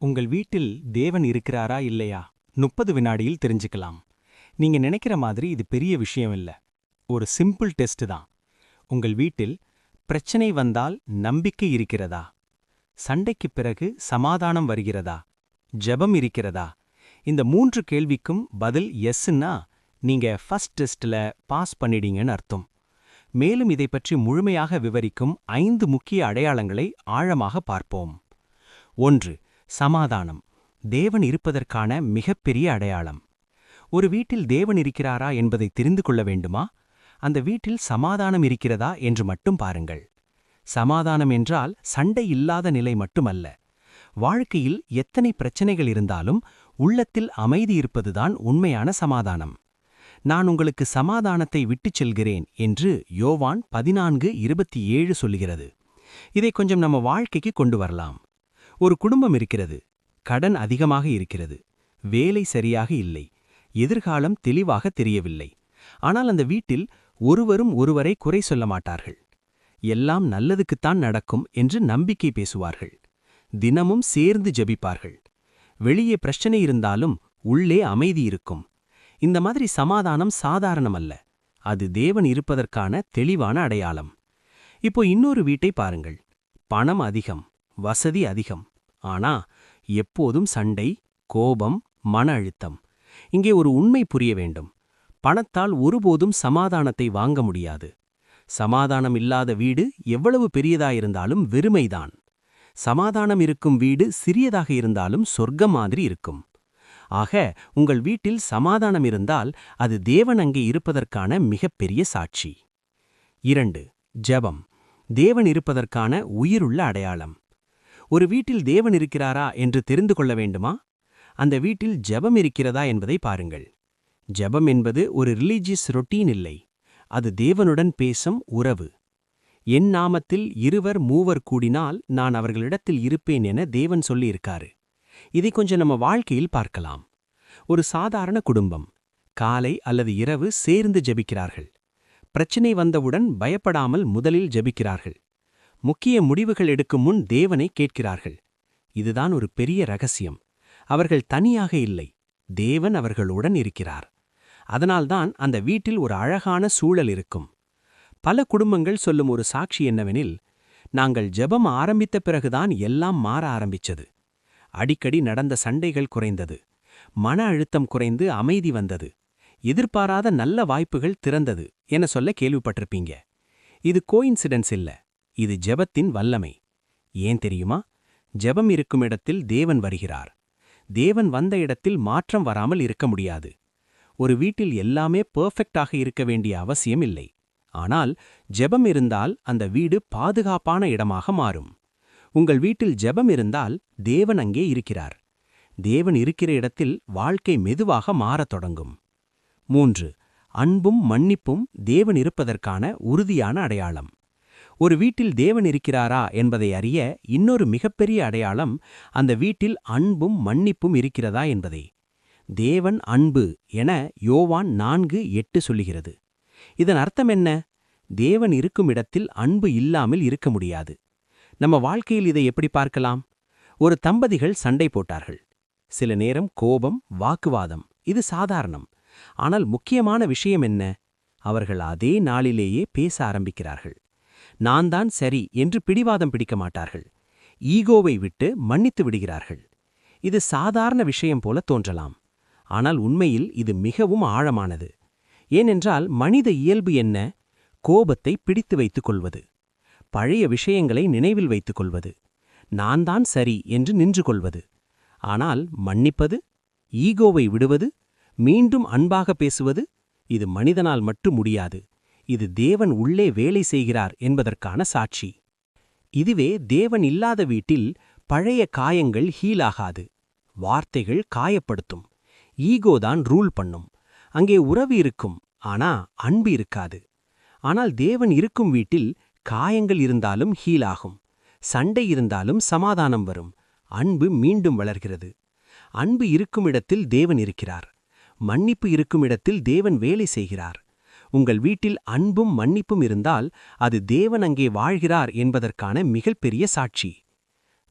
உங்கள் வீட்டில் தேவன் இருக்கிறாரா இல்லையா 30 வினாடியில் தெரிஞ்சுக்கலாம். நீங்க நினைக்கிற மாதிரி இது பெரிய விஷயம் இல்ல. ஒரு சிம்பிள் டெஸ்ட் தான். உங்கள் வீட்டில் பிரச்சனை வந்தால் நம்பிக்கை இருக்கிறதா? சண்டைக்குப் பிறகு சமாதானம் வருகிறதா? ஜெபம் இருக்கிறதா? இந்த 3 கேள்விக்கும் பதில் எஸ்ன்னா நீங்க ஃபர்ஸ்ட் டெஸ்ட்ல பாஸ் பண்ணிட்டீங்கன்னு அர்த்தம். மேலும் இதை பற்றி முழுமையாக விவரிக்கும் 5 முக்கிய அடையாளங்களை ஆழமாக பார்ப்போம். 1. சமாதானம். தேவன் இருப்பதற்கான மிகப்பெரிய அடையாளம். ஒரு வீட்டில் தேவன் இருக்கிறாரா என்பதை தெரிந்து கொள்ள வேண்டுமா? அந்த வீட்டில் சமாதானம் இருக்கிறதா என்று மட்டும் பாருங்கள். சமாதானம் என்றால் சண்டை இல்லாத நிலை மட்டுமல்ல. வாழ்க்கையில் எத்தனை பிரச்சனைகள் இருந்தாலும் உள்ளத்தில் அமைதி இருப்பதுதான் உண்மையான சமாதானம். நான் உங்களுக்கு சமாதானத்தை விட்டுச் செல்கிறேன் என்று யோவான் 14:27 சொல்லுகிறது. இதை கொஞ்சம் நம்ம வாழ்க்கைக்கு கொண்டு வரலாம். ஒரு குடும்பம் இருக்கிறது. கடன் அதிகமாக இருக்கிறது. வேலை சரியாக இல்லை. எதிர்காலம் தெளிவாக தெரியவில்லை. ஆனால் அந்த வீட்டில் ஒருவரும் ஒருவரை குறை சொல்ல மாட்டார்கள். எல்லாம் நல்லதுக்குத்தான் நடக்கும் என்று நம்பிக்கை பேசுவார்கள். தினமும் சேர்ந்து ஜெபிப்பார்கள். வெளியே பிரச்சனை இருந்தாலும் உள்ளே அமைதி இருக்கும். இந்த மாதிரி சமாதானம் சாதாரணமல்ல. அது தேவன் இருப்பதற்கான தெளிவான அடையாளம். இப்போ இன்னொரு வீட்டை பாருங்கள். பணம் அதிகம், வசதி அதிகம். ஆனா எப்போதும் சண்டை, கோபம், மன அழுத்தம். இங்கே ஒரு உண்மை புரிய வேண்டும். பணத்தால் ஒருபோதும் சமாதானத்தை வாங்க முடியாது. சமாதானம் இல்லாத வீடு எவ்வளவு பெரியதாயிருந்தாலும் வெறுமைதான். சமாதானம் இருக்கும் வீடு சிறியதாக இருந்தாலும் சொர்க்கம் மாதிரி இருக்கும். ஆக உங்கள் வீட்டில் சமாதானம் இருந்தால் அது தேவன் அங்கே இருப்பதற்கான மிகப்பெரிய சாட்சி. 2. ஜெபம். தேவன் இருப்பதற்கான உயிருள்ள அடையாளம். ஒரு வீட்டில் தேவன் இருக்கிறாரா என்று தெரிந்து கொள்ள வேண்டுமா? அந்த வீட்டில் ஜெபம் இருக்கிறதா என்பதை பாருங்கள். ஜெபம் என்பது ஒரு ரிலீஜியஸ் ரொட்டீன் இல்லை. அது தேவனுடன் பேசும் உறவு. என் நாமத்தில் 2 கூடினால் நான் அவர்களிடத்தில் இருப்பேன் என தேவன் சொல்லியிருக்காரு. இதை கொஞ்சம் நம்ம வாழ்க்கையில் பார்க்கலாம். ஒரு சாதாரண குடும்பம். காலை அல்லது இரவு சேர்ந்து ஜெபிக்கிறார்கள். பிரச்சினை வந்தவுடன் பயப்படாமல் முதலில் ஜெபிக்கிறார்கள். முக்கிய முடிவுகள் எடுக்கும் முன் தேவனை கேட்கிறார்கள். இதுதான் ஒரு பெரிய ரகசியம். அவர்கள் தனியாக இல்லை. தேவன் அவர்களுடன் இருக்கிறார். அதனால்தான் அந்த வீட்டில் ஒரு அழகான சூழல் இருக்கும். பல குடும்பங்கள் சொல்லும் ஒரு சாட்சி என்னவெனில், நாங்கள் ஜெபம் ஆரம்பித்த பிறகுதான் எல்லாம் மாற ஆரம்பிச்சது. அடிக்கடி நடந்த சண்டைகள் குறைந்தது. மன அழுத்தம் குறைந்து அமைதி வந்தது. எதிர்பாராத நல்ல வாய்ப்புகள் திறந்தது என சொல்ல கேள்விப்பட்டிருப்பீங்க. இது கோயின்சிடென்ஸ் இல்ல. இது ஜெபத்தின் வல்லமை. ஏன் தெரியுமா? ஜெபம் இருக்கும் இடத்தில் தேவன் வருகிறார். தேவன் வந்த இடத்தில் மாற்றம் வராமல் இருக்க முடியாது. ஒரு வீட்டில் எல்லாமே பெர்ஃபெக்டாக இருக்க வேண்டிய அவசியம் இல்லை. ஆனால் ஜெபம் இருந்தால் அந்த வீடு பாதுகாப்பான இடமாக மாறும். உங்கள் வீட்டில் ஜெபம் இருந்தால் தேவன் அங்கே இருக்கிறார். தேவன் இருக்கிற இடத்தில் வாழ்க்கை மெதுவாக மாறத் தொடங்கும். 3. அன்பும் மன்னிப்பும் தேவன் இருப்பதற்கான உறுதியான அடையாளம். ஒரு வீட்டில் தேவன் இருக்கிறாரா என்பதை அறிய இன்னொரு மிகப்பெரிய அடையாளம் அந்த வீட்டில் அன்பும் மன்னிப்பும் இருக்கிறதா என்பதே. தேவன் அன்பு என யோவான் 4:8 சொல்லுகிறது. இதன் அர்த்தம் என்ன? தேவன் இருக்கும் இடத்தில் அன்பு இல்லாமல் இருக்க முடியாது. நம்ம வாழ்க்கையில் இதை எப்படி பார்க்கலாம்? ஒரு தம்பதிகள் சண்டை போட்டார்கள். சில நேரம் கோபம், வாக்குவாதம், இது சாதாரணம். ஆனால் முக்கியமான விஷயம் என்ன? அவர்கள் அதே நாளிலேயே பேச ஆரம்பிக்கிறார்கள். நான் தான் சரி என்று பிடிவாதம் பிடிக்க மாட்டார்கள். ஈகோவை விட்டு மன்னித்து விடுகிறார்கள். இது சாதாரண விஷயம் போல தோன்றலாம். ஆனால் உண்மையில் இது மிகவும் ஆழமானது. ஏனென்றால் மனித இயல்பு என்ன? கோபத்தை பிடித்து வைத்துக் கொள்வது, பழைய விஷயங்களை நினைவில் வைத்துக் கொள்வது, நான் தான் சரி என்று நின்று கொள்வது. ஆனால் மன்னிப்பது, ஈகோவை விடுவது, மீண்டும் அன்பாக பேசுவது, இது மனிதனால் மட்டும் முடியாது. இது தேவன் உள்ளே வேலை செய்கிறார் என்பதற்கான சாட்சி. இதுவே தேவன் இல்லாத வீட்டில் பழைய காயங்கள் ஹீலாகாது. வார்த்தைகள் காயப்படுத்தும். ஈகோதான் ரூல் பண்ணும். அங்கே உறவு இருக்கும், ஆனா அன்பு இருக்காது. ஆனால் தேவன் இருக்கும் வீட்டில் காயங்கள் இருந்தாலும் ஹீலாகும். சண்டை இருந்தாலும் சமாதானம் வரும். அன்பு மீண்டும் வளர்கிறது. அன்பு இருக்கும் இடத்தில் தேவன் இருக்கிறார். மன்னிப்பு இருக்கும் இடத்தில் தேவன் வேலை செய்கிறார். உங்கள் வீட்டில் அன்பும் மன்னிப்பும் இருந்தால் அது தேவன் அங்கே வாழ்கிறார் என்பதற்கான மிகப்பெரிய சாட்சி.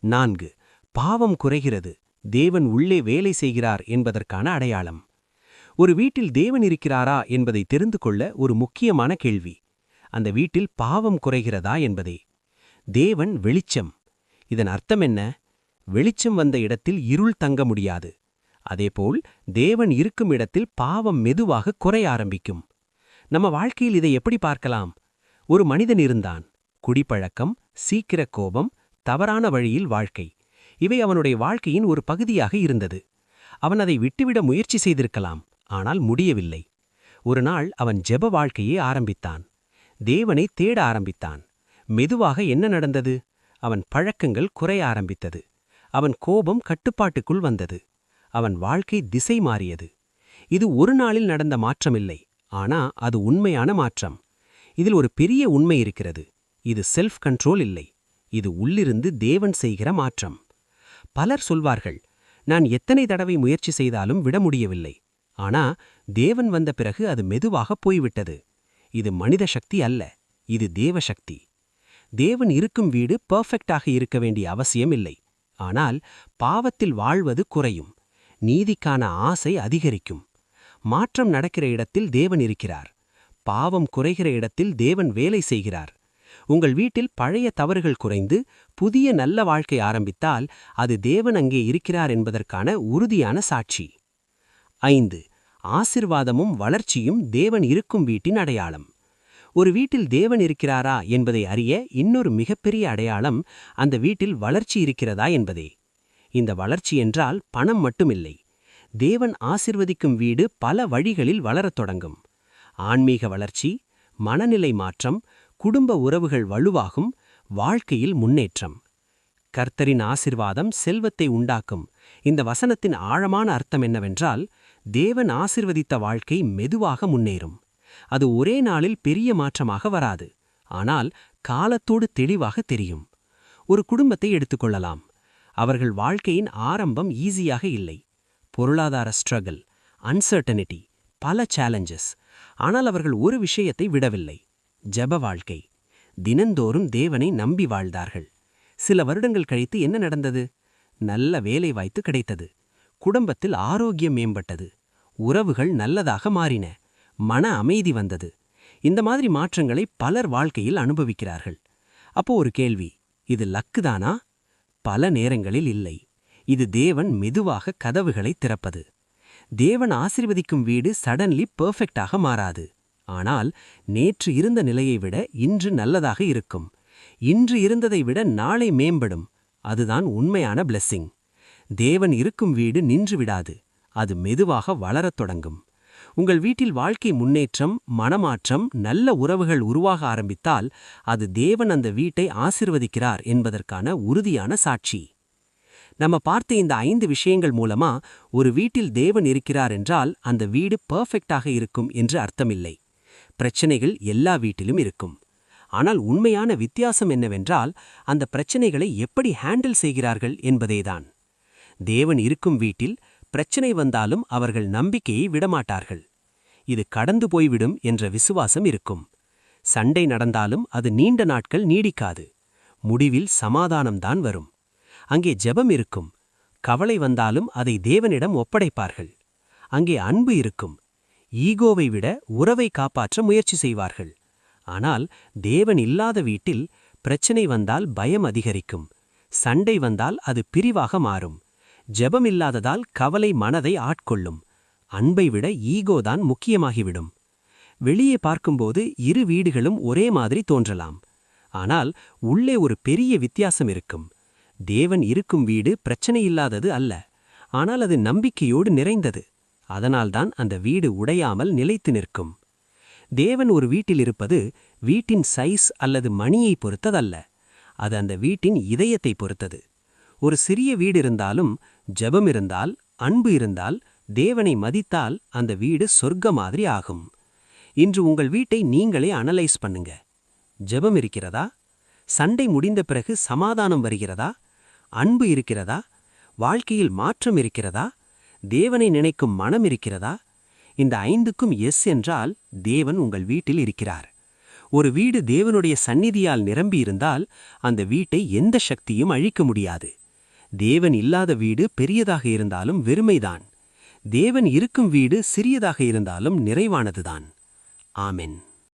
4. பாவம் குறைகிறது, தேவன் உள்ளே வேலை செய்கிறார் என்பதற்கான அடையாளம். ஒரு வீட்டில் தேவன் இருக்கிறாரா என்பதை தெரிந்து கொள்ள ஒரு முக்கியமான கேள்வி. அந்த வீட்டில் பாவம் குறைகிறதா என்பதே. தேவன் வெளிச்சம். இதன் அர்த்தம் என்ன? வெளிச்சம் வந்த இடத்தில் இருள் தங்க முடியாது. அதேபோல் தேவன் இருக்கும் இடத்தில் பாவம் மெதுவாக குறைய ஆரம்பிக்கும். நம்ம வாழ்க்கையில் இதை எப்படி பார்க்கலாம்? ஒரு மனிதன் இருந்தான். குடிப்பழக்கம், சீக்கிர கோபம், தவறான வழியில் வாழ்க்கை, இவை அவனுடைய வாழ்க்கையின் ஒரு பகுதியாக இருந்தது. அவன் அதை விட்டுவிட முயற்சி செய்திருக்கலாம், ஆனால் முடியவில்லை. ஒரு நாள் அவன் ஜெப வாழ்க்கையை ஆரம்பித்தான். தேவனை தேட ஆரம்பித்தான். மெதுவாக என்ன நடந்தது? அவன் பழக்கங்கள் குறைய ஆரம்பித்தது. அவன் கோபம் கட்டுப்பாட்டுக்குள் வந்தது. அவன் வாழ்க்கை திசை மாறியது. இது ஒரு நாளில் நடந்த மாற்றமில்லை, ஆனா அது உண்மையான மாற்றம். இதில் ஒரு பெரிய உண்மை இருக்கிறது. இது செல்ஃப் கண்ட்ரோல் இல்லை, இது உள்ளிருந்து தேவன் செய்கிற மாற்றம். பலர் சொல்வார்கள், நான் எத்தனை தடவை முயற்சி செய்தாலும் விட முடியவில்லை. ஆனா தேவன் வந்த பிறகு அது மெதுவாக போய்விட்டது. இது மனித சக்தி அல்ல, இது தேவ சக்தி. தேவன் இருக்கும் வீடு பெர்ஃபெக்டாக இருக்க வேண்டிய அவசியம் இல்லை. ஆனால் பாவத்தில் வாழ்வது குறையும், நீதிக்கான ஆசை அதிகரிக்கும். மாற்றம் நடக்கிற இடத்தில் தேவன் இருக்கிறார். பாவம் குறைகிற இடத்தில் தேவன் வேலை செய்கிறார். உங்கள் வீட்டில் பழைய தவறுகள் குறைந்து புதிய நல்ல வாழ்க்கை ஆரம்பித்தால் அது தேவன் அங்கே இருக்கிறார் என்பதற்கான உறுதியான சாட்சி. 5. ஆசிர்வாதமும் வளர்ச்சியும் தேவன் இருக்கும் வீட்டின் அடையாளம். ஒரு வீட்டில் தேவன் இருக்கிறாரா என்பதை அறிய இன்னொரு மிகப்பெரிய அடையாளம் அந்த வீட்டில் வளர்ச்சி இருக்கிறதா என்பதே. இந்த வளர்ச்சி என்றால் பணம் மட்டுமில்லை. தேவன் ஆசிர்வதிக்கும் வீடு பல வழிகளில் வளரத் தொடங்கும். ஆன்மீக வளர்ச்சி, மனநிலை மாற்றம், குடும்ப உறவுகள் வலுவாகும், வாழ்க்கையில் முன்னேற்றம். கர்த்தரின் ஆசிர்வாதம் செல்வத்தை உண்டாக்கும். இந்த வசனத்தின் ஆழமான அர்த்தம் என்னவென்றால், தேவன் ஆசிர்வதித்த வாழ்க்கை மெதுவாக முன்னேறும். அது ஒரே நாளில் பெரிய மாற்றமாக வராது, ஆனால் காலத்தோடு தெளிவாக தெரியும். ஒரு குடும்பத்தை எடுத்துக்கொள்ளலாம். அவர்கள் வாழ்க்கையின் ஆரம்பம் ஈஸியாக இல்லை. பொருளாதார ஸ்ட்ரகிள், அன்சர்டனிட்டி, பல சேலஞ்சஸ். ஆனால் அவர்கள் ஒரு விஷயத்தை விடவில்லை, ஜெப வாழ்க்கை. தினந்தோறும் தேவனை நம்பி வாழ்ந்தார்கள். சில வருடங்கள் கழித்து என்ன நடந்தது? நல்ல வேலை வாய்ப்பு கிடைத்தது. குடும்பத்தில் ஆரோக்கியம் மேம்பட்டது. உறவுகள் நல்லதாக மாறின. மன அமைதி வந்தது. இந்த மாதிரி மாற்றங்களை பலர் வாழ்க்கையில் அனுபவிக்கிறார்கள். அப்போ ஒரு கேள்வி, இது லக்குதானா? பல நேரங்களில் இல்லை. இது தேவன் மெதுவாக கதவுகளை திறப்பது. தேவன் ஆசீர்வதிக்கும் வீடு சடன்லி பெர்ஃபெக்டாக மாறாது. ஆனால் நேற்று இருந்த நிலையை விட இன்று நல்லதாக இருக்கும். இன்று இருந்ததை விட நாளை மேம்படும். அதுதான் உண்மையான பிளெஸ்ஸிங். தேவன் இருக்கும் வீடு நின்று விடாது, அது மெதுவாக வளரத் தொடங்கும். உங்கள் வீட்டில் வாழ்க்கை முன்னேற்றம், மனமாற்றம், நல்ல உறவுகள் உருவாக ஆரம்பித்தால் அது தேவன் அந்த வீட்டை ஆசிர்வதிக்கிறார் என்பதற்கான உறுதியான சாட்சி. நம்ம பார்த்த இந்த 5 விஷயங்கள் மூலமா ஒரு வீட்டில் தேவன் இருக்கிறார் என்றால் அந்த வீடு பெர்ஃபெக்டாக இருக்கும் என்று அர்த்தமில்லை. பிரச்சனைகள் எல்லா வீட்டிலும் இருக்கும். ஆனால் உண்மையான வித்தியாசம் என்னவென்றால் அந்த பிரச்சனைகளை எப்படி ஹேண்டில் செய்கிறார்கள் என்பதேதான். தேவன் இருக்கும் வீட்டில் பிரச்சனை வந்தாலும் அவர்கள் நம்பிக்கையை விடமாட்டார்கள். இது கடந்து போய்விடும் என்ற விசுவாசம் இருக்கும். சண்டை நடந்தாலும் அது நீண்ட நாட்கள் நீடிக்காது. முடிவில் சமாதானம்தான் வரும். அங்கே ஜெபம் இருக்கும். கவலை வந்தாலும் அதை தேவனிடம் ஒப்படைப்பார்கள். அங்கே அன்பு இருக்கும். ஈகோவை விட உறவை காப்பாற்ற முயற்சி செய்வார்கள். ஆனால் தேவன் இல்லாத வீட்டில் பிரச்சனை வந்தால் பயம் அதிகரிக்கும். சண்டை வந்தால் அது பிரிவாக மாறும். ஜெபம் இல்லாததால் கவலை மனதை ஆட்கொள்ளும். அன்பை விட ஈகோதான் முக்கியமாகிவிடும். வெளியே பார்க்கும்போது இரு வீடுகளும் ஒரே மாதிரி தோன்றலாம். ஆனால் உள்ளே ஒரு பெரிய வித்தியாசம் இருக்கும். தேவன் இருக்கும் வீடு பிரச்சனை இல்லாதது அல்ல, ஆனால் அது நம்பிக்கையோடு நிறைந்தது. அதனால்தான் அந்த வீடு உடையாமல் நிலைத்து நிற்கும். தேவன் ஒரு வீட்டில் இருப்பது வீட்டின் சைஸ் அல்லது மணியை பொறுத்ததல்ல, அது அந்த வீட்டின் இதயத்தை பொறுத்தது. ஒரு சிறிய வீடு இருந்தாலும், ஜெபம் இருந்தால், அன்பு இருந்தால், தேவனை மதித்தால் அந்த வீடு சொர்க்க மாதிரி ஆகும். இன்று உங்கள் வீட்டை நீங்களே அனலைஸ் பண்ணுங்க. ஜெபம் இருக்கிறதா? சண்டை முடிந்த பிறகு சமாதானம் வருகிறதா? அன்பு இருக்கிறதா? வாழ்க்கையில் மாற்றம் இருக்கிறதா? தேவனை நினைக்கும் மனம் இருக்கிறதா? இந்த 5க்கும் எஸ் என்றால் தேவன் உங்கள் வீட்டில் இருக்கிறார். ஒரு வீடு தேவனுடைய சந்நிதியால் நிரம்பியிருந்தால் அந்த வீட்டை எந்த சக்தியும் அழிக்க முடியாது. தேவன் இல்லாத வீடு பெரியதாக இருந்தாலும் வெறுமைதான். தேவன் இருக்கும் வீடு சிறியதாக இருந்தாலும் நிறைவானதுதான். ஆமென்.